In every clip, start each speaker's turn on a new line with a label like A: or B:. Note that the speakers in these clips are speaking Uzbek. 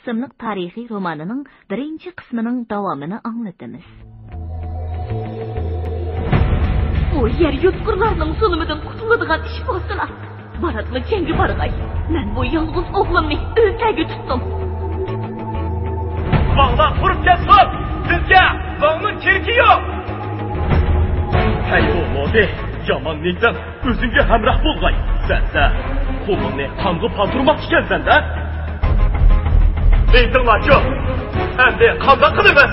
A: qismliq tarixiy romanining birinchi qismining davomini anglatamiz.
B: O yer yutqurlarning zulmidan qutuladigan ish bo'lsin. Baratlı cengi bargay. Men bu yalğız oğlumni o'ltaga tutdim.
C: Valla qurup kesib, sizga va'nın kerki yo'q. Hey o'g'li, yomonlikdan o'zingga hamroh bo'lg'ay. Sensa qo'lingni qonga palturmoq ekansan-da. Aytinglar-chi, endi qanday qilamiz?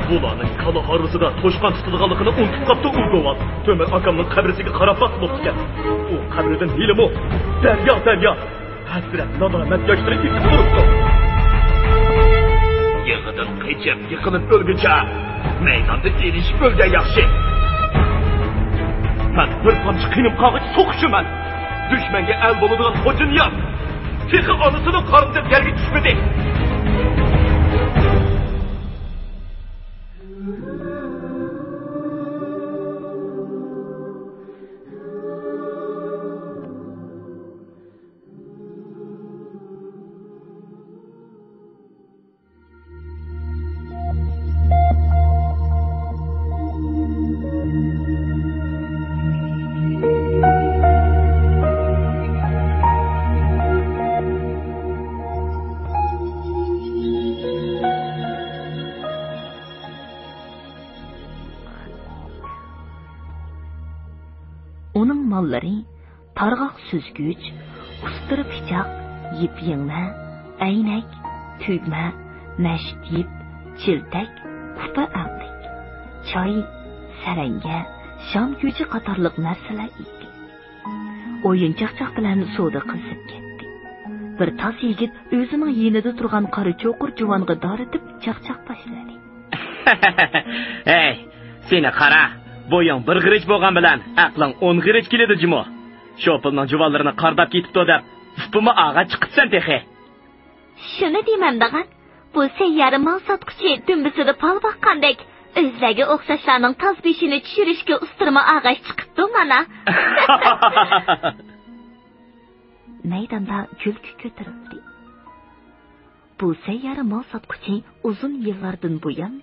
C: Bularning kala harısida to'shqon tutilganligini unutib qopti Urgoval. Tömer akamning qabrisiga qarab baqib o'tgan. U qabridan hilimi daryo hasrat nadomat yoshlarga yetib turibdi. Yig'idan qechib yiqilib o'lguncha maydonda erishib o'lgan yaxshi. Men bir tomchi qiynib qog'ich so'qishiman. Dushmanga el bo'ladigan xo'jin yo'q. Texi onasining qornidan yerga tushmadi.
A: Malları, targaq süzgüç, ustırı pichaq, yip yingma, aynak, tugma, nasht yip, chiltak, kupa aqlik, choy, saranga, sham go'ji qatorliq narsalar edi. O'yinchoq bilan savdo qilib ketdi. Bir tas yigit o'zining yonida turgan qari cho'qir juvonga doritib chaqchaq boshladi.
D: Hey, seni qara. Boyun bir g'irich bo'lgan bilan aqling 10 g'irich keladi jimo. Shopilning juvonlarini qardab ketibdi deb, ufpimi ag'a chiqibsan texi.
B: Shuni deyman dag'an. Bu seyyari mal sotquchi dumbisida pal baqqandek o'zlariga o'xshashlarning tasbishini tushirishga ustirma ag'ash chiqibdi mana.
A: Maydonda kulki ko'tarildi. Bu seyyari mal sotquchi uzun yillardan buyon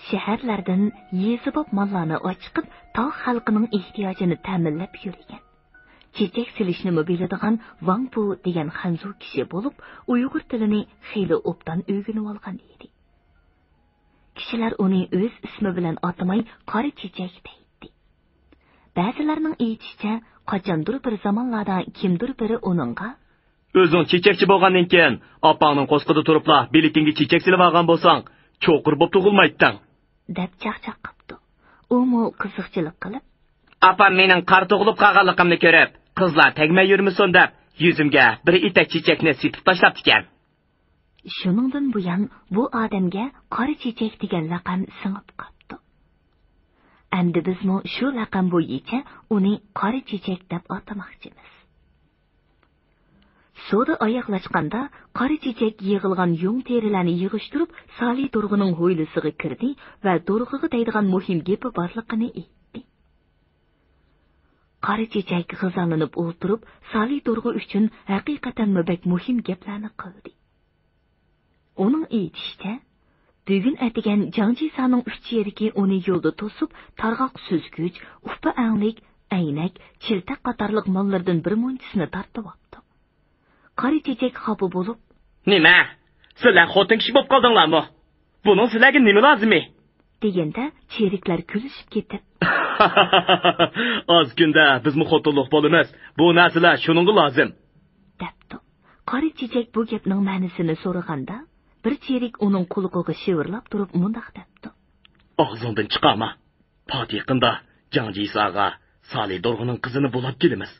A: shaharlardan yezibop mallarni ochiqib, tog' xalqining ehtiyojini ta'minlab yurgan. Chechak silishni biladigan Wang Bu degan Hanzu kishi bo'lib, Uyg'ur tilini xeyli obdan o'rganib olgan edi. Kishilar uni o'z ismi bilan atamay qora chechak deydi. Ba'zilarning aytishicha, qachondir bir zamonlarda kimdir biri uningga
D: o'zing chechakchi bo'lgandan keyin opangning qo'sqida turibla belitingga chechak silib olgan bo'lsang, cho'qir bo'p tug'ilmayding.
A: deb chaqchaq qildi. U mo qiziqchilik qilib,
D: "Apam mening qar tug'ilib qolganligimni ko'rib, qizlar tegmay yurmisin" deb yuzimga bir itak chechakni sepib tashlabdi ekan.
A: Shuningdan buyon bu odamga qora chechak degan laqab singib qoldi. Endi bizmo shu laqab bo'yicha uni qora chechak deb atamoqchimiz. Soda oyoqlashganda qora chechak yig'ilgan yung terilarni yig'ishtirib, Sali Durg'uning ho'ylisiga kirdi va Durg'uga deydigan muhim gapi borligini aytdi. Qora chechak g'azalanib o'tirib, Sali Durg'u uchun haqiqatan mubak muhim gaplarni qildi. Uning aytishicha, bugun atigan Jangjisaning uch yerigi uni yo'lda to'sib, targ'oq süzgüch, ufpa anglik, aynak, chiltak qatorliq mollardan bir munchasini tortib oldi. Qari chechak xafa bo'lib,
D: "Nima? Sizlar xotin kishi bo'lib qoldinglarmi? Buning sizlarga nima lozimi?"
A: deganda cheriklar kulishib ketib,
D: "Oz kunda bizmi xotinlik bo'lamiz. Bu narsalar shuningga lozim."
A: debdi. Qari chechak bu gapning ma'nosini so'raganda, bir cherik uning quloqiga shivirlab turib mundaq debdi:
D: "Og'zingdan chiqarma. Fatihqinda Jangjisaga Sali Durg'uning qizini bo'lib kelamiz.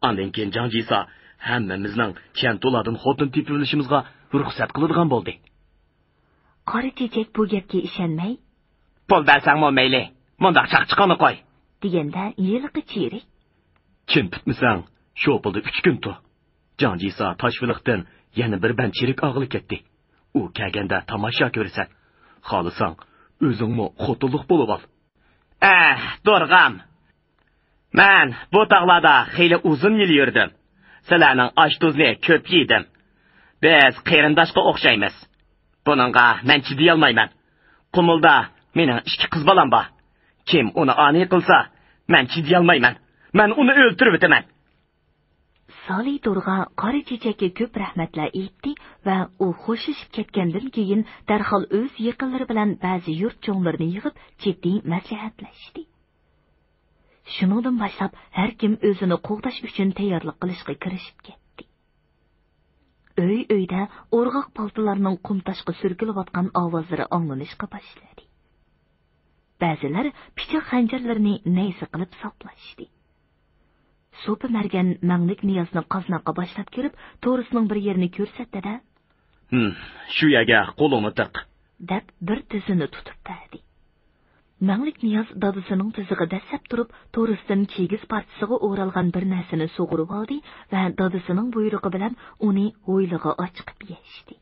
D: Undan keyin Jangjisa hammamizning Chantolardan xotin tepib olishimizga ruxsat qiladigan bo'ldi."
A: Qari chechak bu gapga ishonmay,
D: "Pul bersangmi mayli, mundaq chaqchiqani qo'y"
A: deganda yiliqi cherik,
D: "Chin tutmasang, shu pulda 3 kun tur. Jangjisa Toshvilikdan yana bir band cherik og'ilib ketdi. U kelganda tomosha ko'rsan. Xohlasang, o'zingmi xotinlik bo'lib ol." Durg'am. Men bu tog'larda xeyli uzun yil yurdim. Sizlarning osh tuzni ko'p yedim. Biz qarindoshga o'xshaymiz. Bununla men chidayolmayman. Qumulda mening 2 qiz bolam bor. Kim uni ani qilsa, men chidayolmayman. Men uni o'ltirib o'taman.
A: Sali Dorg'a qora chechakka ko'p rahmatlar aytdi va u xo'shishib ketgandan keyin darhol o'z yaqinlari bilan ba'zi yurt cho'nglarini yig'ib jiddiy maslahatlashdi. Shuningdan boshlab har kim o'zini qo'g'dash uchun tayyorlik qilishga kirishib ketdi. Uy-uyda o'rg'oq paltolarning qumtashqa surkilayotgan ovozlari anglanishga boshladi. Ba'zilar pichoq xanjarlarini nayza qilib saplashdi. So'pi margan Manglik Niyozni qaznaqa boshlab kirib, to'risining bir yerini ko'rsatdi-da,
D: shu yerga qo'lingni tiq,
A: deb bir tizini tutib berdi. Manglik Niyoz dadasining tizig'i dasab turib, to'risidan kigiz partisiga o'ralgan bir narsani sug'urib oldi va dadasining buyrug'i bilan uni o'ylig'i ochqib yechdi.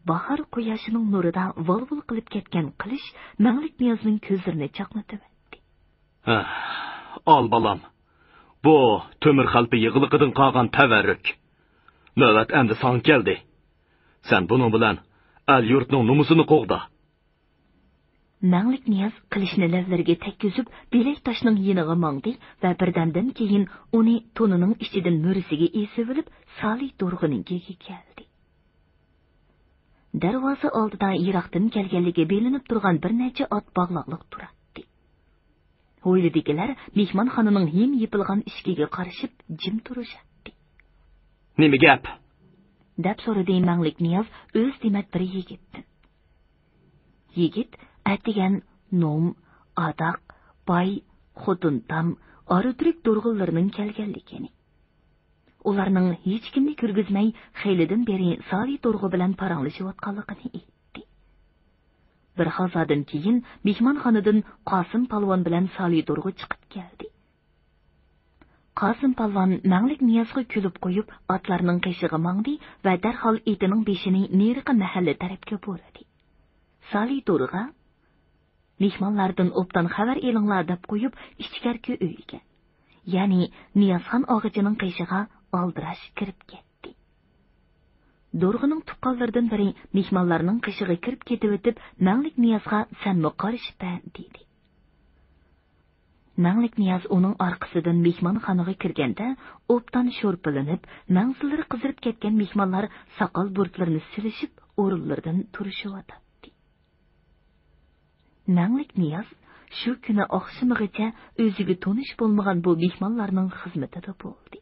A: Bahor quyoshining nurida vol-vol qilib ketgan qilich Manglik Niyozning ko'zlarini chaqnatib o'tdi.
D: Al balam. Bu tömür xalpi yığılıqıdan qalğan təvərrük. Növbət əmdi san gəldi. Sən bunun bilan el yurtning numusini qo'g'da.
A: Manglik Niyoz qilichni lavlariga tekkizib, belak toshning yeniga mangdi va birdandan keyin uni to'nining ichidan mo'risiga esib olib, Sali Dorg'inikiga keldi. Darvoza oldida yiroqdan kelganligi belinib turgan bir necha ot bog'liqlik turardi. Hovlidagilar mehmonxonaning him yepilgan ishkiga qarashib jim turishdi.
D: Nima gap?
A: deb so'radi Manglik Niyoz o'z demak bir yigitdan. Yigit atigan nom, adaq, bay, xotintam, aridirik dorg'illarning kelganligini. Ularning hech kimni ko'rgizmay, xeylidan beri Sali Dorg'i bilan paranglashayotganligini aytdi. Bir hazodan keyin mehmonxonadan Qosim palvon bilan Sali Dorg'i chiqib keldi. Qosim palvon Manglik Niyozga kulib qo'yib, otlarning qishig'i mangdi va darhol etining beshini neriqi mahalla tarafga boradi. Sali Dorg'a mehmonlardan obdan xabar elinglar deb qo'yib, ichkarki uyga, ya'ni Niyozxon og'ichining qishig'iga aldirash kirib ketdi. Dorg'ining tuqqanlaridan biri mehmonlarning qishig'iga kirib ketib o'tib, Manglik Niyozga "Sanmi qarishpa" dedi. Manglik Niyoz uning orqasidan mehmonxonaga kirganda, obdan sho'rpilinib, manzillari qizirib ketgan mehmonlar soqol burtlarini silishib, o'rinlaridan turishyapti. Manglik Niyoz shu kuni oqshimigacha o'ziga tonish bo'lmagan bu mehmonlarning xizmatida bo'ldi.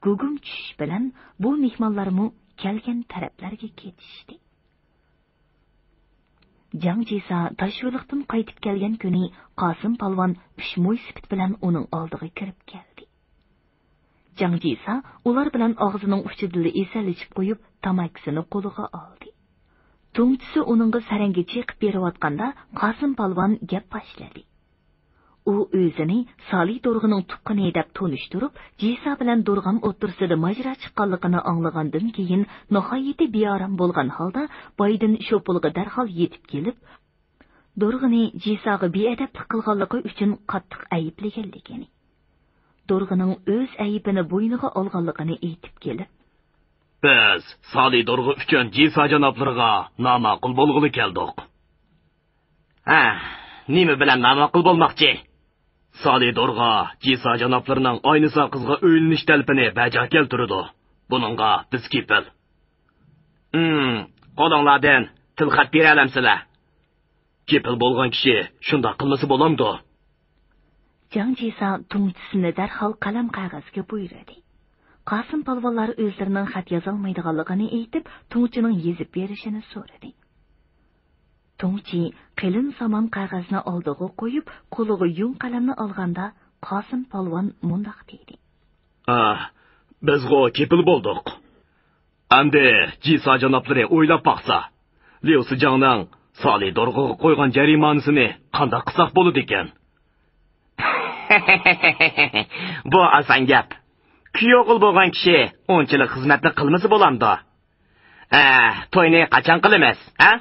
A: Gugum tushish bilan bu mehmonlarmu kelgan taraflarga ketishdi. Jangjisa tashviqdan qaytib kelgan kuni Qosim palvon Pishmoy sifat bilan uning oldiga kirib keldi. Jangjisa ular bilan og'zining uchida esalishib qo'yib, tamakisini qo'liga oldi. Tungchisi uningga saranga chiqib berayotganda Qosim palvon gap boshladi. U o'zini Sali Dorg'ining tuqqani deb tonishtirib, Jisa bilan Dorg'am o'tirsida majra chiqqanligini anglagandan keyin nihoyatda beoram bo'lgan holda boydan shopulga darhol yetib kelib, Dorg'ini Jisaga beadablik qilganligi uchun qattiq ayblaganligini, Dorg'ining o'z aybini bo'yniga olganligini aytib kelib,
D: biz Sali Dorg'i uchun Jisa janoblariga nomaqul bo'lg'ili keldik. Nima bilan nomaqul bo'lmoqchi? Sali Dorg'a Jisa janoblarining aynisa qizga o'ylanish talpini bajo keltirdi. Buningga biz kepil. Qo'linglardan tilxat bera olamsizlar. Kepil bo'lgan kishi shunda qilmasa bo'lamdi.
A: Jangjisa tungchisini darhol qalam qog'ozga buyurdi. Qosim palvonlar o'zlarining xat yozolmaydiganligini aytib, tungchining yezib berishini so'radi. Tungchi qalin samon qog'ozni oldiga qo'yib, qo'liga yung qalamni olganda, Qosim palvon mundoq dedi:
D: Bizga kepil bo'ldik. Endi Jisa janoblari o'ylab baqsa, Levsi Jangning Sali Dorg'iga qo'ygan jarimonasini qanday qilsak bo'ladi ekan? Bu oson gap. Kuyovg'il bo'lgan kishi o'nchilik xizmatni qilmasa bo'lamdi. To'yni qachon qilamiz, ha?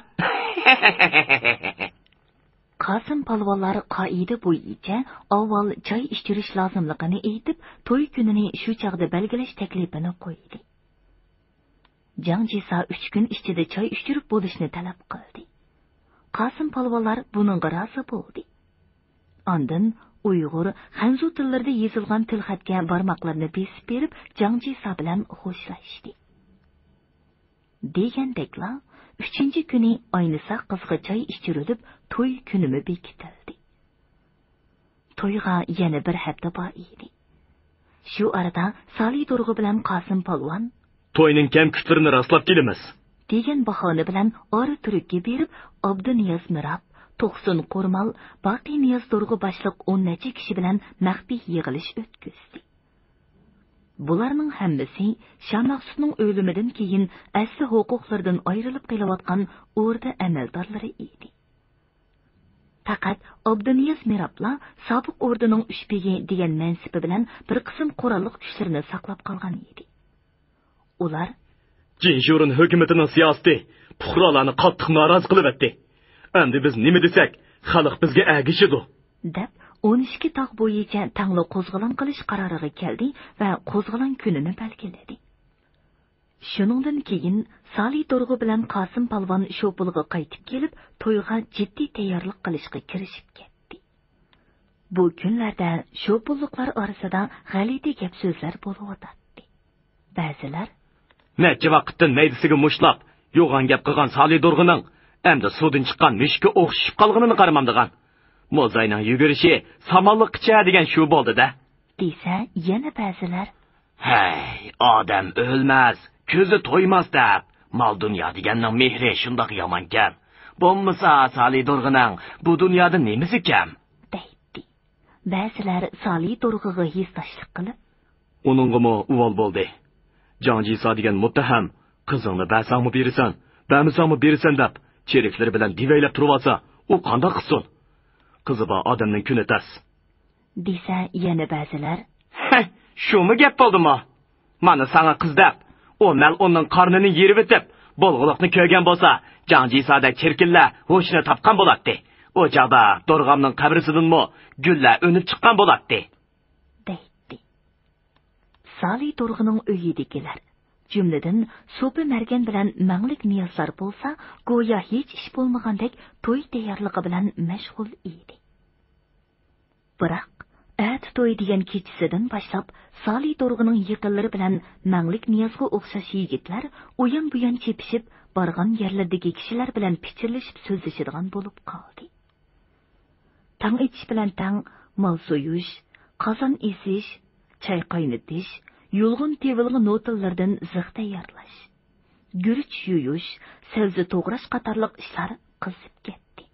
A: Qosim palvonlar qoida bo'yicha avval choy ichirish lozimligini aytib, to'y kunini shu chog'da belgilash taklifini qo'ydi. Jang Jisa 3 kun ichida choy ichirib bo'lishni talab qildi. Qosim polvonlar buningga rozi bo'ldi. Ondan Uyg'ur, Hanzu tillarida yozilgan tilxatga barmoqlarini besib berib, Jang Jisa bilan xo'shlashdi. Degandekla, 3-kuni aynisa qizga choy ichirilib, to'y kunimi bekitildi. To'yga yana bir hafta bor edi. Shu arada Sali Durg'i bilan Qosim polvon
D: to'yning kam kutlarini rastlab kelamiz
A: degan bahona bilan ora turikka berib, Abduniyoz Mirab, To'qson Qo'rmal, Baqi Niyoz Durg'i boshliq 10 necha kishi bilan maxfiy yig'ilish o'tkazdi. Bularning hammasi Shamaqsutning o'limidan keyin asli huquqlardan ayrilib qilayotgan o'rda amaldorlari edi. Faqat Abduniyoz Mirabla sobiq o'rdaning ushbegi degan mansibi bilan bir qism qurolli kuchlarini saqlab qolgan edi. Ular
D: Jinshurun hukumatining siyosati puhrolarni qattiq norozi qilib etdi. Endi biz nima desak, xalq bizga agishidi.
A: deb 12 tog' bo'yicha tangli qo'zg'olon qilish qaroriga keldi va qo'zg'olon kunini belgiladi. Shuningdan keyin Sali Durg'i bilan Qosim polvon Shopulga qaytib kelib, to'yga jiddiy tayyorlik qilishga kirishib ketdi. Bu kunlarda Shopulliklar orasida g'alati gap so'zlar bo'lib o'tadi. Ba'zilar
D: Necha vaqtdan maydisiga mushlab, yo'g'on gap qilgan Sali Durg'ining endi suvdan chiqqan mushukka o'xshashib qolganini qaramamdigan. Mo'zayning yugurishi samonliqcha degan shu bo'ldi-da.
A: desa, yana ba'zilar
D: Hey, odam o'lmas, ko'zi to'ymas deb, mol dunyo deganning mehri shundoq yomon kam. Bo'lmasa Sali Durg'ining bu dunyoda nemisi kam?
A: deydi. Ba'zilar Sali Durg'iga hissdoshlik qilib,
D: Uningmi uvol bo'ldi. Jang Jisa degan muttaham qizingni ba'sangmi berasan, ba'misangmi berasan deb cheriklar bilan divaylab turib olsa, u qanday qilsin? Qizi bor odamning kuni tas.
A: desa, yana ba'zilar
D: Shumi gap bo'ldimi? Mana sana qiz deb, o mal onun qarnini yerib etib, bo'lg'uliqni ko'rgan bo'lsa, Jang Jisada cherkinlar ho'shini topgan bo'ladi. O chaqda Durg'amning qabrisidanmi gullar o'nib chiqqan bo'ladi.
A: deydi. Sali Durg'ining uyidagilar, jumladan So'pi Margan bilan Manglik Niyozlar bo'lsa, go'yo hech ish bo'lmagandek to'y tayyorligi bilan mashg'ul edi. Biroq at to'y degan kechasidan boshlab Sali Durg'ining yaqinlari bilan Manglik Niyozga o'xshash yigitlar uyan buyan chepishib, borgan yerlardagi kishilar bilan pichirlashib so'zlashadigan bo'lib qoldi. Tang etish bilan tang mol so'yish, qozon esish, choy qaynatish, yulg'un tevilg'i notillardan zig' tayyorlash, guruch yuyish, sabzi to'g'rash qatorliq ishlar qizib ketdi.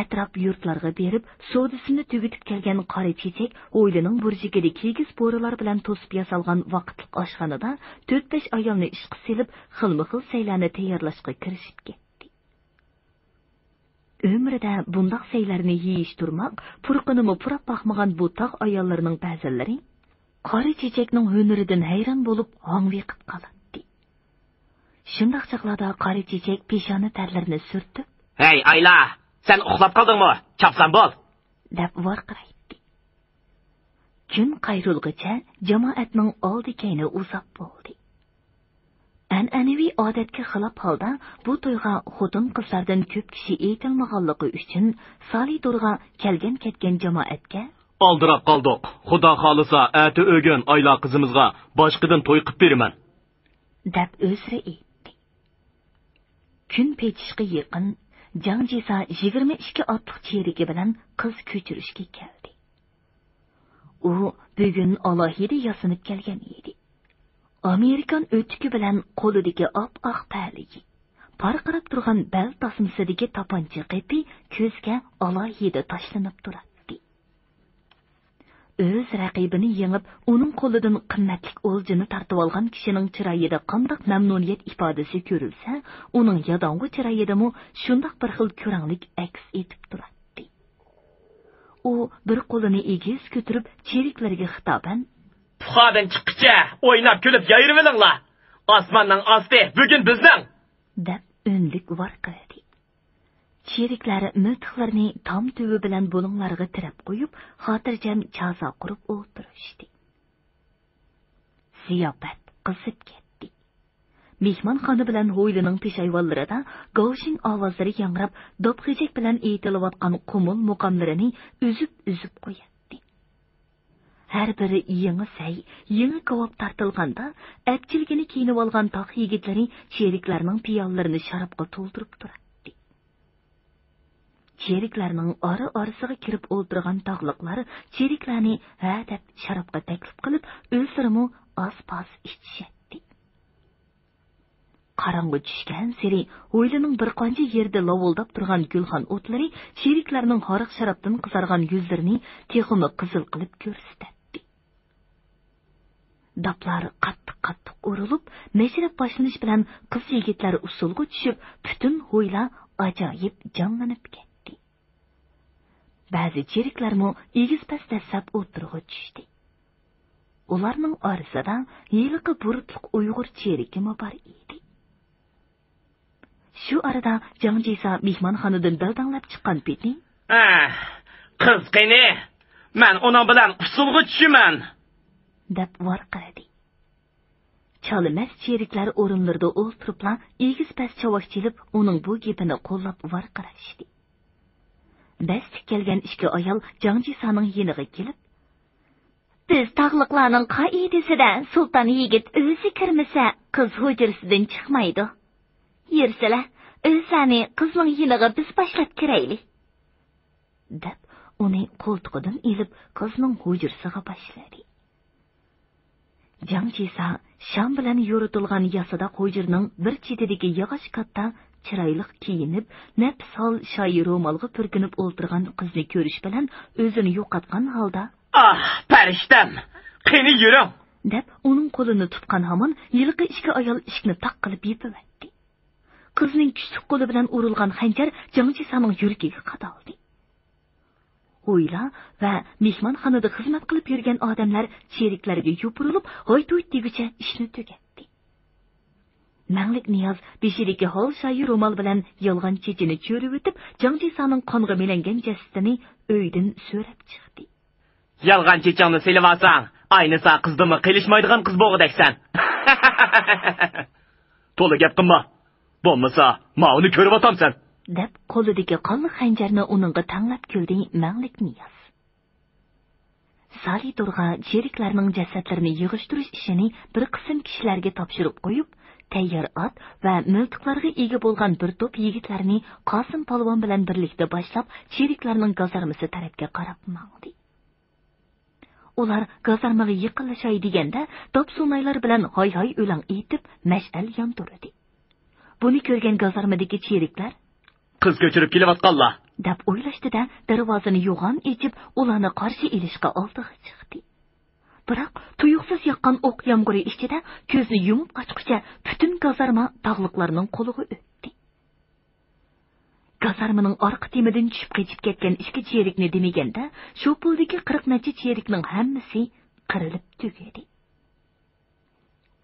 A: Atrof yurtlarga berib, sodisini tugitib kelgan qora chechak o'ylining burjigida kigiz bo'rilar bilan to'sib yasalgan vaqtlik oshxonada 4-5 ayolni ishqi selib, xilma-xil saylarni tayyorlashga kirishib ketdi. Ömrida bundoq saylarni yeyish turmoq, purqinimi purab boqmagan bu tog' ayollarining ba'zilari qora chechakning hunuridan hayron bo'lib, hongviqib qoladi. Shundoq chaqlarda qora chechak peshona tarlarini surtib,
D: "Hey Ayla, sen uxlab qoldingmi? Chapsan bo'l!"
A: deb vorqiraydi. Kun qayrulgacha jamoatning oldi-kayni uzab bo'ldi. An'anaviy odatga xilof holda bu to'yga xotin qizlardan ko'p kishi aytilmaganligi uchun Sali Durg'a kelgan ketgan jamoatga
D: Oldirab qoldik. Xudo xolisa, ati o'gin Ayla qizimizga boshqadan to'y qilib beraman,
A: deb o'zri aytdi. Kun pechishga yaqin Jang Jisa 22 otliq cherigi bilan qiz ko'chirishga keldi. U bugun alohida yasinib kelgan edi. Amerikan o'tiki bilan qo'lidagi oq paligi, parqirab turgan bel tasmasidagi tapancha qipi ko'zga alohida tashlanib turadi. O'z raqibini yengib, uning qo'lidan qimmatli o'ljini tortib olgan kishining chiroyida qanday mamnuniyat ifodasi ko'rilsa, uning yodongi chiroyidami shundoq bir xil ko'ranglik aks etib turadi. U bir qo'lini egiz ko'tarib, cheriklarga xitoban,
D: "Puxadan chiqqicha, o'ynab kulib yayirvelinglar. Osmonning osti bugun bizning!"
A: deb o'nlik vorqiradi. Cheriklar miltiqlarni tom tuvi bilan bo'linglarga tirab qo'yib, xotirjam chazo qurib o'tirishdi. Ziyofat qizib ketdi. mehmonxona bilan hovlining peshayvonlarida gavshin ovozlari yangrab, dobxijak bilan aytilayotgan qumul muqomlarini uzib qo'yadi. Har biri yangi say, yangi kavob tartilganda, apchilgini kiyinib olgan tog' yigitlari sheriklarining piyollarini sharobga to'ldirib turadi. Sheriklarining orasiga kirib o'ltirgan tog'liqlar sheriklarni ha deb sharobga taklif qilib, o'zlarimu oz-poz ichishadi. Qarang'i tushgan seri o'ylining bir qancha yerda lovuldab turgan gulxon o'tlari sheriklarining horiq sharobdan qizargan yuzlarini texmi qizil qilib ko'rsatdi. Daplar qattiq urilib, mashrab boshlanish bilan qiz yigitlar usulga tushib, butun ho'yla ajoyib jonlanib ketdi. Ba'zi sheriklarmi egiz pastda sap o'tirg'i tushdi. Ularning orasida yiliqi burutliq Uyg'ur sherikimi bor edi. Shu arada Jangjisa mehmonxonadan daldanglab chiqqan peti.
C: Qiz qani, men uning bilan usulga tushiman,
A: deb varqiradi. Chalimas sheriklar o'rinlarida o'ltiribla egiz past chavoq chelib, uning bu gapini qo'llab varqirashdi. Basti kelgan ishga ayol Jangjisaning yeniga kelib,
B: "Biz tog'liqlarning qoidasida sulton yigit o'zi kirmasa, qiz hujrasidan chiqmaydi. Yersalar, o'zlari qizning yiniga biz boshlab kiraylik," deb uni qo'ltig'idan ilib qizning hujrasiga boshladi. Jangjisa sham bilan yuritilgan yasada hujrning bir chetidagi yog'och katta chiroyli kiyinib, nafs hol shoyi ro'molga purkinib o'ltirgan qizni ko'rish bilan o'zini yo'qotgan holda,
C: farishtam, qani yuring,
A: deb uning qo'lini tutgan hamon yilqi ishga ayol ishni taq qilib yepibdi. Qizning kuchli qo'li bilan urilgan xanjar Jangjisaning yuragiga qadaldi. O'yla va mehmonxonada xizmat qilib yurgan odamlar sheriklariga yopirilib, hoy-to'y degicha ishni tugatdi. Manglik Niyoz beshidagi hol shoyi ro'mol bilan yolg'on chechini cho'rib o'tib, Jangjisaning qonga melangan jasadini uydan so'rab chiqdi.
C: Yolg'on chechangni selib olsang, aynisa qizdimi qilishmaydigan qiz bo'g'idaksan. To'la gap qilma. Bo'lmasa, ma'uni ko'rib otamsan,
A: deb qo'lidagi qonli xanjarni uningga tanglab kuldi Manglik Niyoz. Salidurga sheriklarining jasadlarini yig'ishtirish ishini bir qism kishilarga topshirib qo'yib, tayyor ot va miltiqlarga ega bo'lgan bir to'p yigitlarni Qosim polvon bilan birlikda boshlab, sheriklarining gazarmasi tarafga qarab mangdi. Ular gazarmaga yaqinlashay deganda, top-sunaylar bilan hoy-hoy o'lang aytib, mash'al yondirdi. Buni ko'rgan gazarmadagi sheriklar,
C: qiz ko'chirib kelayotganlar,
A: deb o'ylashdi-da, darvozani yo'g'on echib, ularni qarshi ilishga oldiga chiqdi. Biroq tuyuqsiz yoqqan o'q yomg'iri ichida ko'zni yumib ochqicha butun gazarma tog'liqlarning qo'liga o'tdi. Gazarmaning orqa temidan tushib qechib ketgan ikki sherikni demaganda, shu puldagi 40 necha sherikning hammasi qirilib tugadi.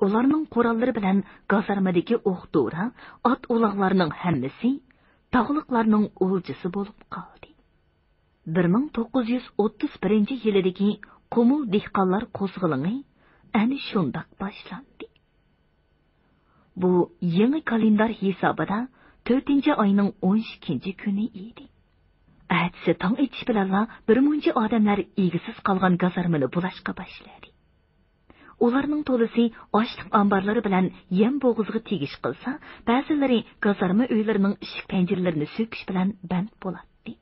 A: Ularning qurollari bilan gazarmadagi o'q-to'ra, ot uloqlarining hammasi tog'liqlarning o'ljisi bo'lib qoldi. 1931-yildagi Qumul dehqonlar qo'zg'oloni ana shundoq boshlandi. Bu yangi kalendar hisobida 4-oyning 12-kuni edi. Atsi tong etish bilan bir muncha odamlar egisiz qolgan gazarmani bulashqa boshladi. Ularning to'lisi ochliq omborlari bilan yem bo'g'izga tegish qilsa, ba'zilari gazarma uylarining eshik panjiralarini so'kish bilan band bo'ladi.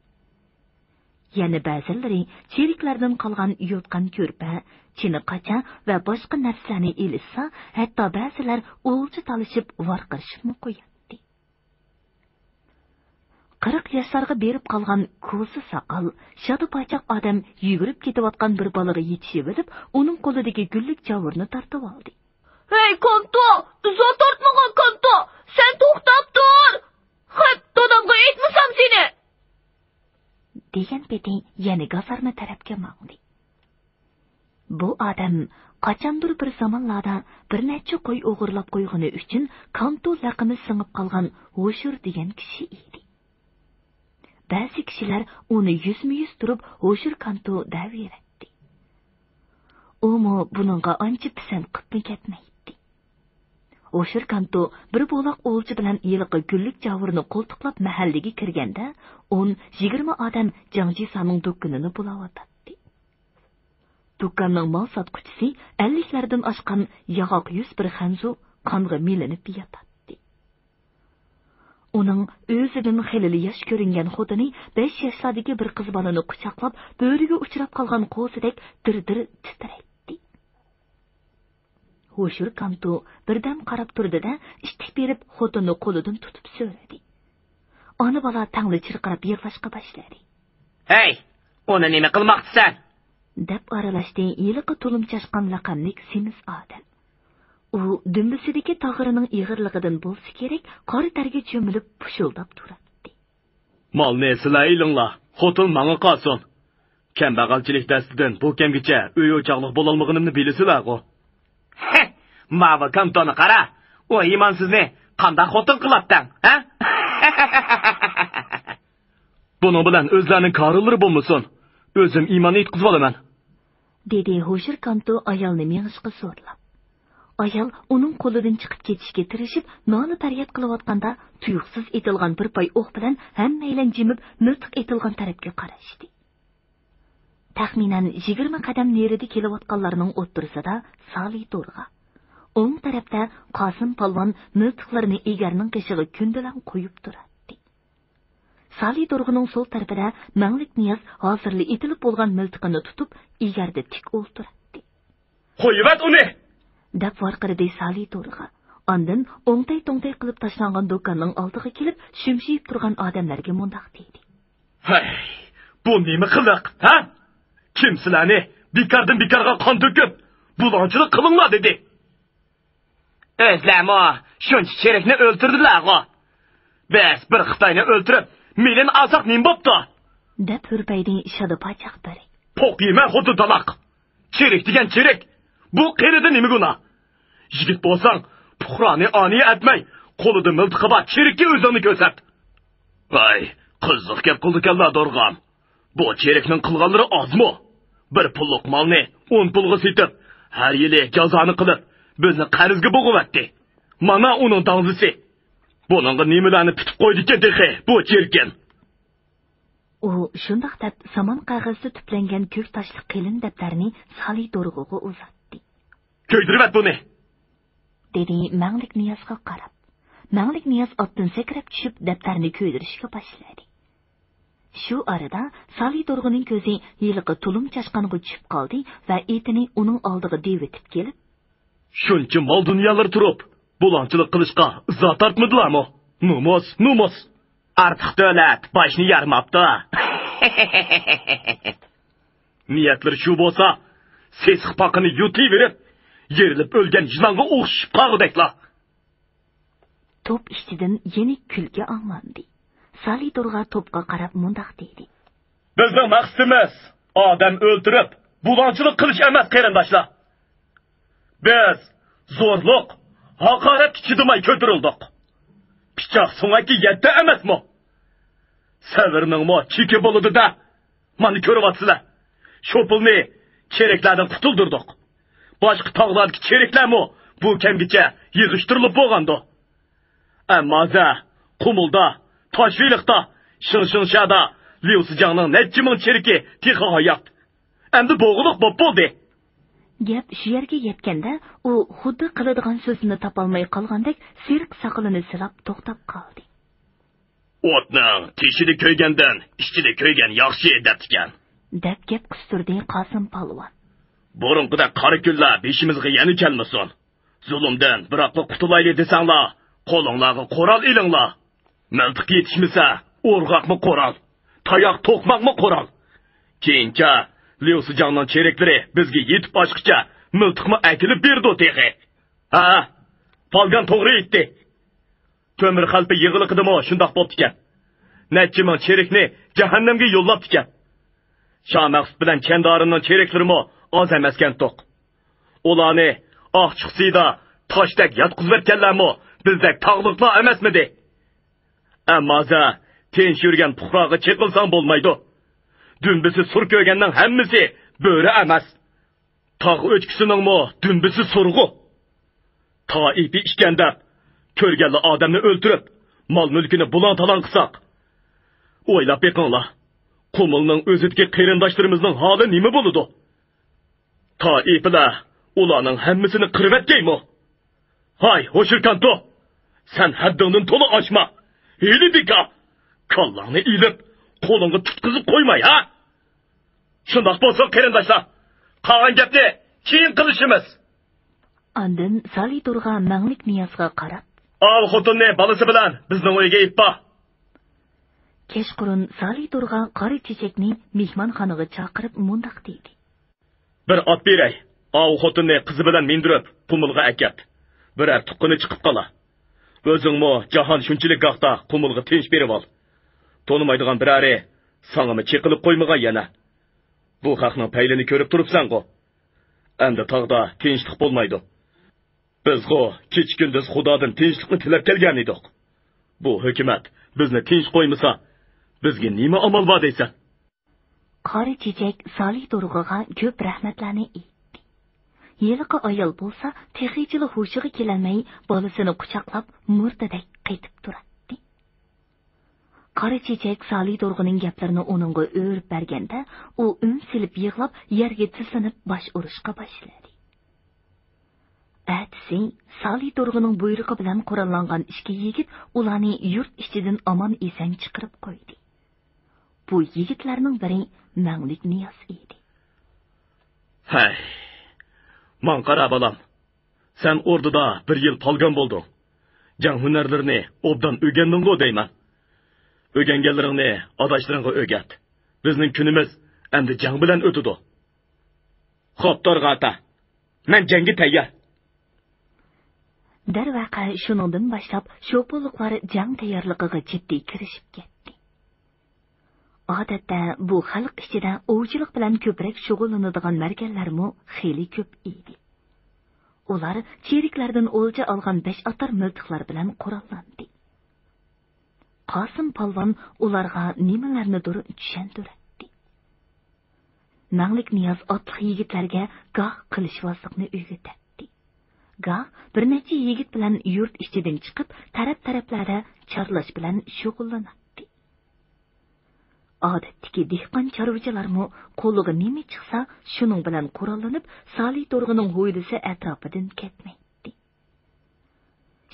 A: Yana ba'zilari sheriklardan qolgan yotgan ko'rpa, chiniqacha va boshqa narsalarni ilishsa, hatto ba'zilar o'lchi talishib varqirishib qo'yadi. 40 yoshlarga berib qolgan ko'zi soqol, shodi-poychoq odam yugurib ketayotgan bir bolaga yetishib olib, uning qo'lidagi gullik javurni tortib oldi.
B: "Hey, Kanto! Uzoq tortmagan Kanto! Sen to'xtab tur! Hep dadamga aytmasam seni!"
A: degan peti yana gazarma tarafga mangdi. Bu odam qachondir bir zamonlarda bir necha qo'y o'g'irlab qo'ygani uchun Kanto laqabi singib qolgan Ho'shur degan kishi edi. Ba'zi kishilar uni yuzma-yuz turib Ho'shur Kanto daveradi. Umo buningga ancha pisand qilib ketmaydi.
B: O'shirkanto bir bo'loq o'lchi bilan yiliqi gullik javurni qo'ltiqlab mahallaga kirganda 10-20 odam Jangjisaning do'kkanini bulayotdi. Do'kkanning mol sotquchisi 50lardan oshgan yog'oq yuz bir xanzu qonga milinib yotadi. Uning o'zidan xilili yosh ko'ringan xotini 5 yoshlardagi bir qiz bolani quchoqlab, bo'riga uchrab qolgan qo'zidek dir-dir titraydi. O'shirkanto birdan qarab turdi-da, ishtik berib xotini qo'lidan tutib so'radi. Ona bola tangli chirqirab yig'lashga boshladi.
D: "Hey, uni nima qilmoqchisan?"
B: deb aralashdi yiliqi tulum chashqan laqamlik semiz odam. U dumbisidagi tog'irining ig'irligidan bo'lsa kerak, qora targa cho'milib pushuldab turadi.
C: Malni silaylinglar, xotin manga qolsin. Kambag'alchilik dastidan bu kamgacha uy o'choqliq bo'lolmaganimni bilasizlar-ku.
D: Mava kantoni qara, o imonsizni qanday xotin qilibdan, ha?
C: Buning bilan o'zlarining korilari bo'lmasin. O'zim iymonni yetkazib olaman.
B: dedi O'shirkanto ayolni meng'ishqa so'rlab. Ayol uning qo'lidan chiqib ketishga tirishib, noni faryod qilayotganda tuyuqsiz etilgan bir pay o'q bilan hammaylan jimib, miltiq etilgan tarafga qarashdi. Taxminan 20 qadam nerida kelayotganlarning o'ttirisida Sali To'rg'a. O'ng tarafda Qosim polvon miltiqlarini egarning qishig'i kundilan qo'yib turadi. Sali To'rg'ning so'l tarafida Manglik Niyaz hozirli etilib bo'lgan miltiqini tutib, egarda tik o'ltiradi.
C: "Qo'yibat uni!"
B: deb varqirdi Sali To'rg'a. Ondan o'ngtay-to'ngtay qilib tashlangan do'konning oldiga kelib, shumshiyib turgan odamlarga mundaq dedi.
C: "Hay, bu nima qiliq, ha? Kim sizlarni bekardan bekarga qon to'kib, bulonchilik qilinglar dedi."
D: O'zlamo shuncha cherikni o'ltirdilar-ku. Biz bir Xitoyni o'ltirib, milin alsaq nim bo'pti?
B: deb hurpaydi Shodi Pochaq biri.
C: "Poq yema xuddi daloq. Cherik degan cherik. Bu qerida nima guna? Yigit bo'lsang, puhrani ani atmay, qo'lida miltiqi bor cherikka o'zini ko'rsat." "Voy, qiziq gap qildikanlar Dorg'am. Bu cherikning qilganlari ozmi? Bir pullik molni 10 pulga sotib, har yili jazoni qilib, bizni qarzga bo'g'yapti. Mana uning dang'isi. Buningga nimalarni pitib qo'ydi-ki, dexe, bu cherkin."
B: U shundoq deb samon qog'ozda tuplangan ko'k toshli qilin daftarni Sali To'rg'aga uzatdi.
C: "Ko'ydirib buni."
B: dedi Manglik Niyozga qarab. Manglik Niyoz otdan sakrab tushib daftarni ko'ydirishga boshladi. Shu arada Sali To'rg'aning ko'zi yiliqi tulum chashqaniga tushib qoldi va etini uning oldiga devetib kelib,
C: "Shuncha mol dunyolar turib, bulonchilik qilishga izzat tortmadilarmi? Numus.
D: Ortiq davlat boshni yarmabdi."
C: Niyatlar shu bo'lsa, sesiq paqini yutib berib, yerilib o'lgan yilonga o'xshib qolgudeklar.
B: To'p ichidan yeni kulgi anglandi. Sali To'rg'a to'pga qarab mundaq dedi.
C: "Bizning maqsadimiz odam o'ltirib, bulonchilik qilish emas, qarindoshlar. Biz zo'rliq, haqorat chidamay ko'tarildik. Pichoq so'ngaki yetdi emasmi? Savirning mo cheki bo'ladi-da. Mana ko'ryapsizlar. Shu pulni chereklardan qutuldirdik. Boshqa tog'lardagi chereklarmi bu kamgacha yig'ishtirilib bo'lgandi. Ammo Qumulda, Toshviliqda, Shinshinshada, Liusijangning necha ming cheriki tiqiga yoqdi. Endi bo'g'iliq bo'p bo'ldi.
B: Gap shu yerga yetganda, u xuddi qiladigan so'zini topolmay qolgandek, sirq saqilini silab to'xtab qoldi.
C: "O'tning teshida ko'ygandan, ichida ko'ygan yaxshi debdikan"
B: deb gap qistirdi Qosim polvon.
C: "Burunqida qora kunlar beshimizga yana kelmasin. Zulmdan biroqqa qutulayli desanglar, qo'linglarga qo'ral ilinglar. Miltiq yetishmasa, o'rg'oqmi qo'ral, tayoq to'qmoqmi qo'ral. Keyincha Liusijangning chereklari bizga yetib boshqicha miltiqni akilib berdi o'tegi. Ha, polgan to'g'ri aytdi. Ko'mir xalpa yig'iliqidimi shundoq bo'pti ekan. Necha ming cherekni jahannamga yo'llab ekan. Shamaqsud bilan Chandorining chereklarimi oz emaskan to'q. Ularni oqchiqsida toshdek yotqizib bizdek tog'liqlar emasmidi? Ammo tinch yurgan puhroga cheqilsang bo'lmaydi. Dunbisi sur ko'rganning hammasi bo'ri emas. Tog' o'chkisining mo dunbisi surg'u. Taifi ishgan deb, ko'rganli odamni o'ldirib, mol mulkini bulan-talan qilsak. O'ylab beqinglar. Qumulning o'zidagi qarindoshlarimizning holi nima bo'ladi? Taifilar ularning hammasini qirib etgaymi? Hay, Hoshirkanto, sen haddingdan to'la oshma. Hili dika, kallangni ilib, qo'lingga tutqizib qo'ymay, ha? Shundoq bo'lsa, qarindoshlar, qolgan gapni keyin qilishimiz.
B: Andin Salidurga Manglik Niyozga qarab,
C: "Al xotinni balasi bilan bizning uyga ippa."
B: Kechqurun Salidurga qari chechakni mehmonxonaga chaqirib mundaq dedi.
C: "Bir ot beray. Al xotinni qizi bilan mindirib, Qumulga akat. Birar tuqqini chiqib qola. O'zingmi jahon shunchalik gaqda Qumulga tinch berib ol. To'nimaydigan birari sangimi cheqilib qo'ymagan yana. Bu xalqning paylini ko'rib turibsan-ku. Endi tog'da tinchlik bo'lmaydi. Biz-ku kech-kunduz Xudodan tinchlikni tilab kelgan edik. Bu hukumat bizni tinch qo'ymasa, bizga nima amal bor deysan?"
B: Qari chechak Salidurga ko'p rahmatlarni aytdi. Yiliqi ayol bo'lsa, texichilik hushiga kelolmay, bolasini quchoqlab murdadek qaytib turadi. Qari chechak Salidurg'ning gaplarini uningga o'rib berganda, u silib yig'lab, yerga tizlanib bosh urishga boshladi. Atsi Salidurg'ning buyrug'i bilan qurollangan ishga yigit ularni yurt ichidan omon eson chiqarib qo'ydi. Bu yigitlarning biri Manglik Niyoz edi.
C: "Hay, man qara bolam. Sen ordida 1 yil qolgan bo'lding. Jang hunarlarini obdan o'rganding-ku deyman. O'rganganlaringni adashlaringga o'rgat. Bizning kunimiz endi jang bilan o'tadi." "Xo'p, Torg'ata. Men jangga tayyor."
B: Darvaqa shuningdan boshlab sho'polliqlar jang tayyorligiga jiddiy kirishib ketdi. Odatda bu xalq ichida ovchilik bilan ko'proq shug'ullanadigan marganlarmi xeyli ko'p edi. Ular cheriklardan o'lja olgan 5 atar miltiqlar bilan qurollandi. Qosim polvon ularga nimalarnidir tushuntirdi. Manglik Niyoz otliq yigitlarga goh qilishvozlikni o'rgatdi. Goh bir necha yigit bilan yurt ichidan chiqib, taraf-taraflarda charlash bilan shug'ullanadi. Odatdagi dehqon chorvachilarmi qo'liga nima chiqsa, shuning bilan qurollanib, Salidurg'ning hovlisi atrofidan ketmaydi.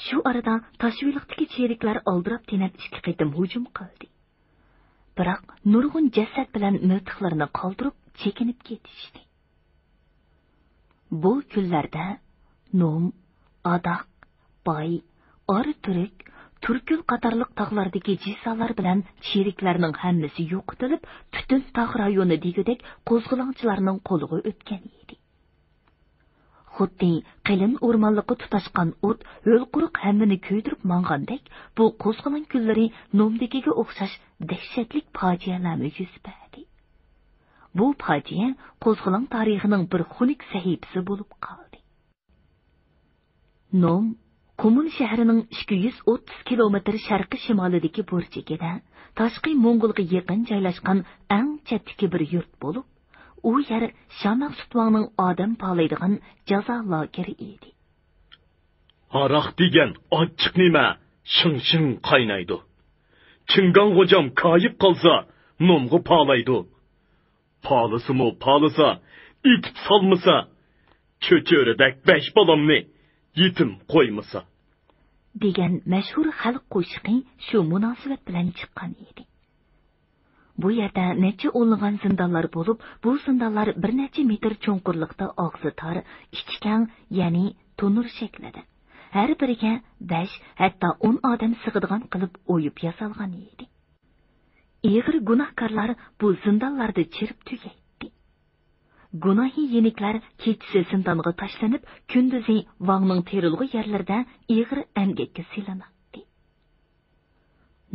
B: Shu arada tashviloqdagi cheriklar oldirab tenab ikki qaytim hujum qildi. Biroq nurg'un jasad bilan miltiqlarni qoldirib chekinib ketishdi. Bu kunlarda Nom, Adak, Bay, Arturik, Turkul qatorliq tog'lardagi jisalar bilan cheriklarning hammasi yo'qitilib, butun tog' rayoni degidek qo'zg'olonchilarning qo'liga o'tgan edi. Xuddi qalin o'rmonliqqa tutashgan o't yo'l quruq hammani kuydirib mangandek, bu qo'zg'olon kunlari Nomdagiga o'xshash dahshatli fojialarni yuz berdi. Bu fojia qo'zg'olon tarixining bir xunuk sahifasi bo'lib qoldi. Nom Qumul shahrining 230 kilometr sharqi shimolidagi burchagida, tashqi Mongolga yaqin joylashgan eng chetdagi bir yurt bo'lib, u yer Shamaq Sutvoning odam palaydigan jazo lageri edi.
C: "Aroq degan ochiq nima, shing-shing qaynaydi. Chingon g'ojam koyib qolsa, nomga palaydi. Palasimi palasa, itib solmasa, cho'cho'ridak 5 bolamni yetim qo'ymasa"
B: degan mashhur xalq qo'shiqi shu munosabat bilan chiqqan edi. Bu yerda necha o'nlagan zindonlar bo'lib, bu zindonlar bir necha metr cho'nqurlikda og'zi tor, ichi keng, ya'ni tunur shaklida. Har biriga 5, hatto 10 odam sig'adigan qilib o'yib yasalgan edi. Ig'ir gunohkorlar bu zindonlarda chirib tugaydi. Gunohi yeniklar kechasi zindonga tashlanib, kunduzi Vangning terilg'i yerlarida ig'ir emgakka silanadi.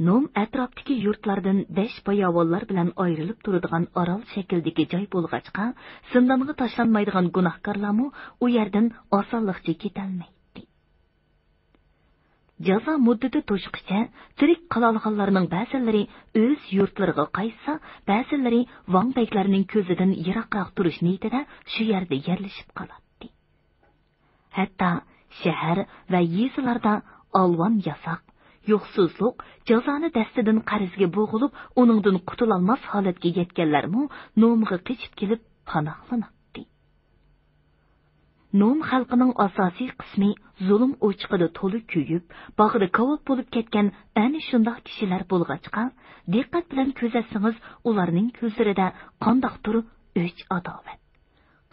B: Nom atrofdagi yurtlardan 5 bayovollar bilan ayrilib turadigan orol shakldagi joy bo'lg'achqa, zindonga tashlanmaydigan gunohkorlarmi u yerdan osonlikcha ketolmaydi. Jazo muddati to'shqicha tirik qololganlarning ba'zilari o'z yurtlariga qaytsa, ba'zilari Vang beklarining ko'zidan yiroqroq turish niyatida shu yerda yerlashib qoladi. Hatto shahar va yezilarda alvan yasoq, yo'qsizlik, jazoni dastidan qarzga bo'g'ilib, uningdan qutulolmas holatga yetganlarmi nomga qechib kelib panohlanadi. Nom xalqining asosiy qismi zulm o'chqida to'lib kuyib, bag'ri kavob bo'lib ketgan ana shunday kishilar bo'lg'achqa, diqqat bilan ko'zatsangiz, ularning ko'zlarida qandoqdir o'ch adovat,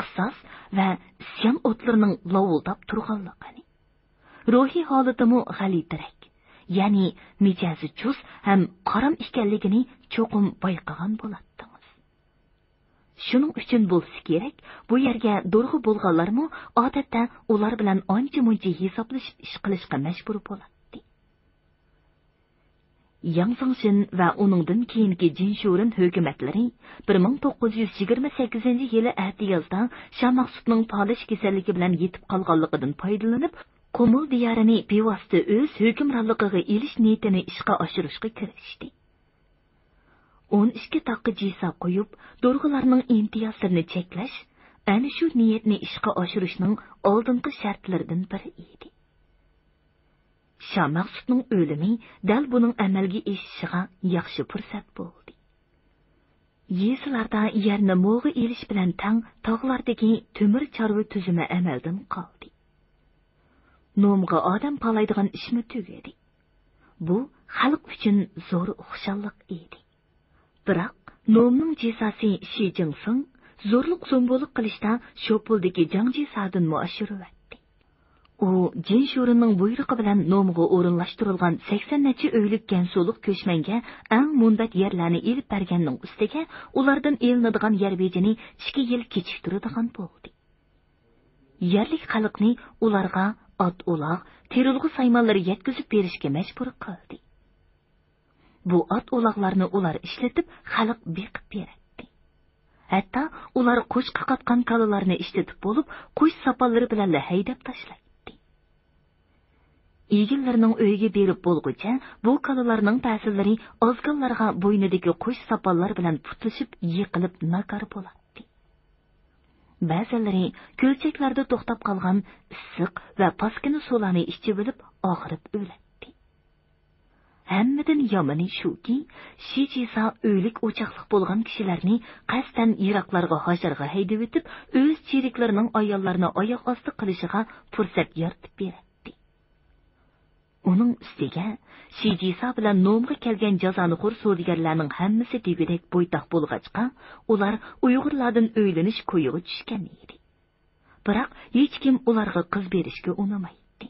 B: qisos va isyon o'tlarining lovuldab turganligini. Ruhiy holatimi g'alitirak, ya'ni mijazi chus ham qaram ekanligini cho'qim bayqagan bo'ladingiz. Shuning uchun bo'lsa kerak, bu yerga do'rg'i bo'lganlarmi odatda ular bilan ancha-muncha hisoblashib ish qilishga majbur bo'ladi. Yang Songshin va uningdan keyingi Jinshurin hukumatlari 1928-yili atiyozda Shah Maqsudning polish kasalligi bilan yetib qolganligidan foydalanib, Qumul diyorini bevosita o'z hukmronligiga elish niyatini ishga oshirishga kirishdi. 12 taqqa jisa qo'yib, do'rg'ilarning imtiyozlarini cheklash ana shu niyatni ishga oshirishning oldingi shartlaridan biri edi. Shah Maqsudning o'limi dal buning amalga oshishiga yaxshi fursat bo'ldi. Yezlarda yerni mo'g'i elish bilan tang tog'lardagi temir chorva tuzumi amaldan qoldi. Nomga odam palaydigan ishmi tugadi. Bu xalq uchun zo'r xushallik edi. Biroq nomning jisasi Shi Jinsung zo'rlik simbolik qilishda shopuldagi jangji sadin muashirvatdi. U Jinshurinning buyrug'i bilan nomga o'rinlashtirilgan 80 necha o'ylik gansolik ko'chmanga eng munbat yerlarni elib berganning ustiga ulardan elinadigan yer bejini 2 yil kechiktiradigan bo'ldi. Yerlik xalqni ularga at-uloq, terilg'i saymonlari yetkazib berishga majbur qildi. Bu at-uloqlarni ular ishlatib, xalq beqib beradi. Hatto ular qo'sh qaqatgan kalalarni ishlatib bo'lib, qo'sh sapallari bilan haydab tashlaydi. Egillarning uyiga berib bo'lguncha, bu kalalarning ta'sirlari ozganlarga bo'ynidagi qo'sh sapallar bilan putlashib, yiqilib nakar bo'ladi. Ba'zilari ko'lchaklarda to'xtab qolgan issiq va paskina suvlarni ichib olib, og'rib o'ladi. Hammadan yomoni shuki, Shijisa o'lik o'chaqliq bo'lgan kishilarni qasdan yiroqlarga hojirga haydab o'tib, o'z cheriklarining ayollarini oyoq osti qilishiga fursat yaratib beradi. Uning ustiga Shijisa bilan nomga kelgan jazonixo'r savdogarlarning hammasi degudek bo'ytaq bo'lg'achqa, ular Uyg'urlardan o'ylanish ko'yiga tushgan edi. Biroq hech kim ularga qiz berishga unamaydi.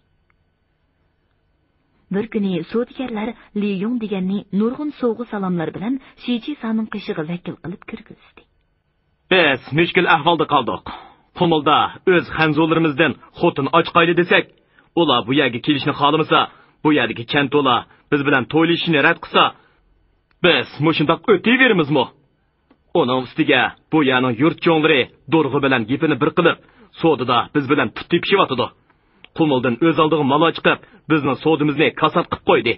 B: Bir kuni savdogarlar Li Yong deganni nurg'un sovg'a salomlar bilan Shijisaning qishig'i vakil qilib kirgizdi.
C: Biz mushkul ahvolda qoldik. Qumulda o'z xanzolarimizdan xotin ochqayli desak, ular bu yerga kelishni xohlamasa, bu yerdagi kantola biz bilan to'ylashini rad qilsa, biz mushundoq o'tayveramizmi? Uning ustiga bu yerning yurt cho'nglari do'rg'i bilan yepini bir qilib, sodida biz bilan put tepishiyotdi. Qumuldan o'z oldiga mol chiqib, bizning sodimizni kasod qilib qo'ydi.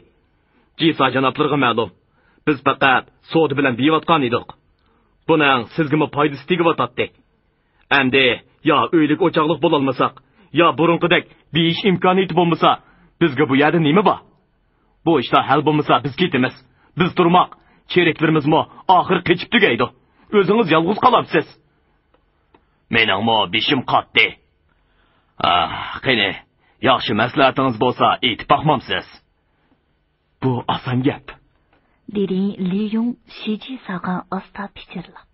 C: Jisa janoblariga ma'lum, biz faqat sodi bilan biyotgan edik. Buning sizga foydasi tegayotdi. Endi yo o'ylik o'choqliq bo'la olmasak, yo burunqidek beyish imkoniyati bo'lmasa, bizga bu yerda nima bor? Bu ishlar hal bo'lmasa biz ketamiz. Biz turmoq, chereklarimiz-mo oxir qechib tugaydi. O'zingiz yolg'iz qolasiz. Meningmi beshim qotdi. Qani, yaxshi maslahatingiz bo'lsa, aytib boqmamsiz. Bu oson gap.
B: dedi Li Yong Shijisaga asta pichirlab.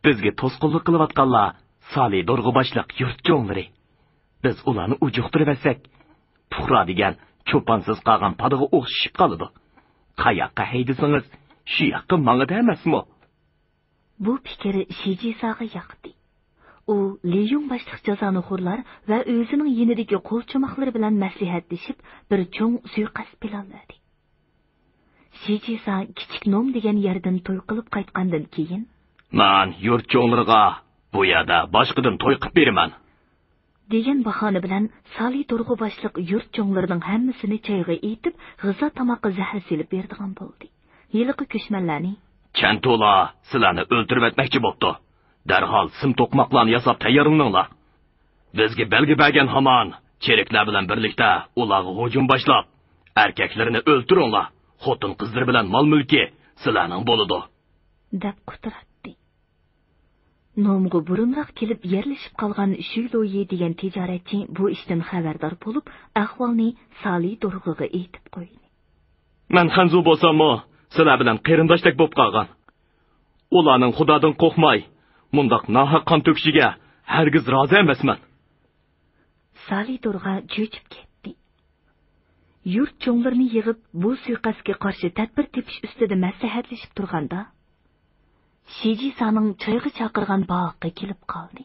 D: Bizga to'sqinlik qilayotganlar Sali do'rg'i boshliq yurt cho'nglari. Biz ularni ujuqtirib olsak, puhra degan cho'ponsiz qolgan padiga o'xshib qoladi. Qayoqqa haydasangiz, shu yoqqa mangida emasmi?
B: Bu fikr Shijisaga yoqdi. U Li Yong boshliq jazonixo'rlar va o'zining yenidagi qo'l cho'moqlari bilan maslahatlashib, bir cho'ng suiqasd planladi. Shijisa kichik nom degan yerdan to'y qilib qaytgandan keyin,
D: "Men yurt cho'nglariga bu yerda boshqadan to'y qilib beraman"
B: degan bahona bilan Sali do'rg'i boshliq yurt cho'nglarining hammasini choyga etib, g'izo tomoqqa zahar silib berdigan bo'ldi. Yiliqi ko'chmanlarni,
D: "Chantola, sizlarni o'ltirib etmoqchi bo'pti. Darhol sim to'qmoqlarni yasab tayyorlaninglar. Bizga belgi bergan hamon Çerikler bilan birlikte ularga hujum başlap, erkeklerini öldürünlar. Xotin qizlar bilan mol mulki sizlarning bo'ladi.
B: deb quturatdi. Nomga burunroq kelib yerlashib qolgan Shuloyi degan tijoratchi bu ishdan xabardor bo'lib, ahvolni Sali Durg'iga aytib qo'ydi.
D: Men Xanzu bo'lsam-mo, sizlar bilan qarindoshlik bo'lib qolgan. Ularning Xudodan qo'rqmay, mundaq nohaq qon to'kishiga hargiz rozi emasman.
B: Sali Durg'a cho'chib ketdi. Yurt cho'nglarini yig'ib, bu suiqasdga qarshi tadbir tepish ustida maslahatlashib turganda, Shijisaning choyga chaqirgan bog'ga kelib qoldi.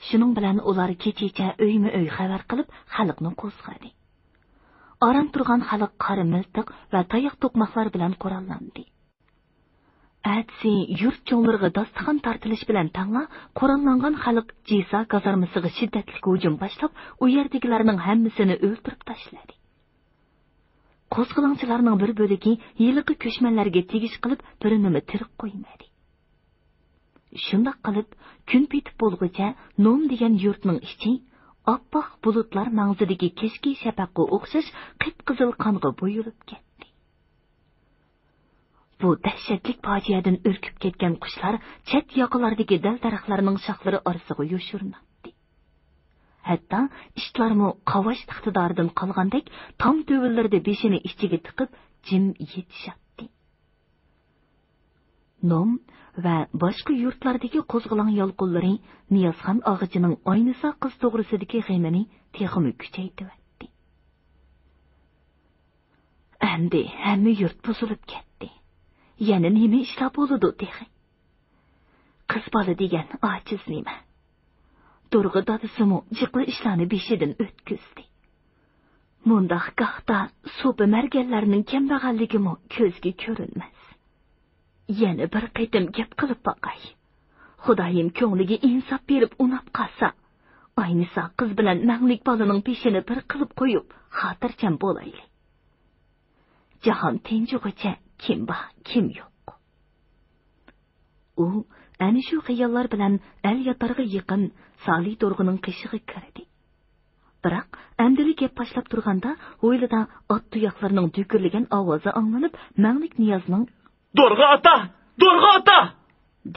B: Shuning bilan ular kechicha uyma-uy xabar qilib, xalqni qo'zg'adi. Aram turgan xalq qora miltiq va tayoq to'qmoqlar bilan qurollandi. Atsi yurt cho'nglariga dasturxon tortilish bilan tangla qurollangan xalq Jisa gazarmasiga shiddatli hujum boshlab, u yerdagilarning hammasini o'ldirib tashladi. Qo'zg'olonchilarning bir bo'ligi yiliqi ko'chmanlarga tegish qilib, birini tirik qo'ymadi. Shunday qilib, kun petib bo'lguncha Nom degan yurtning ichi oppoq bulutlar mangzidagi kechki shafaqqa o'xshash qip-qizil qonga bo'yilib ketdi. Bu dahshatli fojiadan urkib ketgan qushlar chet yoqalardagi dal-daraxtlarning shoxlari orasiga yo'shirinadi. Hatto ishlarmo qavash iqtidoridan qolgandek tom to'villarda beshini ichiga tiqib jim yetishadi. Nom va boshqa yurtlardagi qo'zg'olon yolqinlari Niyozxon og'ichining Oynisa qiz to'g'risidagi g'amini texmi kuchaytirdi. Endi hamma yurt buzilib ketdi. Yana nima ishlab bo'ladi degan. Qiz bola degan ojiz nima? Durg'i dadisimi jiqli ishlarni beshidan o'tkazdi. Mundaq qahta so'pi marganlarning kambag'alligimi ko'zga ko'rinmas. Yana bir qaytim gap qilib boqay. Xudoyim ko'ngliga insof berib unab qolsa, Oynisa qiz bilan manglik bolaning peshini bir qilib qo'yib, xotirjam bo'laylik. Jahon tinchig'icha kim bor, kim yo'q. U ana shu xayollar bilan al-yatarga yaqin Sali Durg'ining qishig'i kirdi. Biroq amdili gap boshlab turganda o'ylida ot tuyoqlarining to'kirligan ovozi anglanib, manglik Niyozning
C: "Durg'i ota! Durg'i ota!"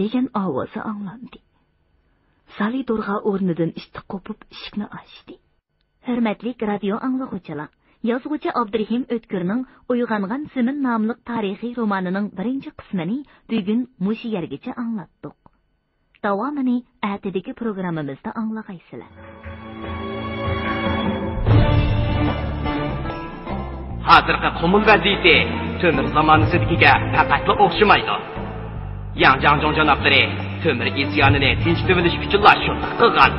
B: degan ovozi anglandi. Sali Durg'a o'rnidan ishti qo'pib eshikni ochdi. Hurmatli radio anglag'uvchilar, yozuvchi Abdurahim O'tkirning Uyg'ongan Simin nomli tarixiy romanining birinchi qismini bugun mushi yergacha anglatdik. Davomini atidagi programmamizda anglag'aysizlar.
D: Hozirgi qumul vaziyati Tömür zamonasidagiga faqatla o'xshamaydi. Yangjang janoblari Tömür isyonini tinchitilish uchun shunday qilgan.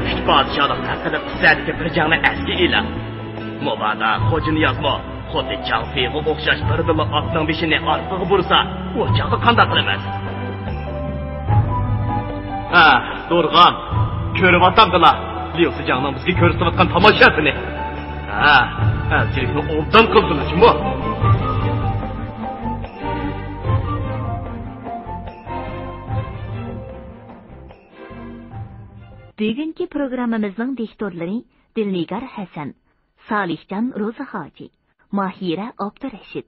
D: Kuch podshohlik haqida qissadagi bir jangni asga e'lon. Mubada xo'jini yozma, xuddi Changfiga o'xshash bir dili otning beshini orqaga bursa, o'choqqa qanday qilamiz? Durg'an, ko'rib otamdilar. Liu Sijangning bizga ko'rsatayotgan tomoshasini. Elchilikni obdan qildingizmi?
B: Bugungi programmamizning diktorlari Dilnigar Hasan, Salihjon Ro'zahoji, Mahira Abdurashid.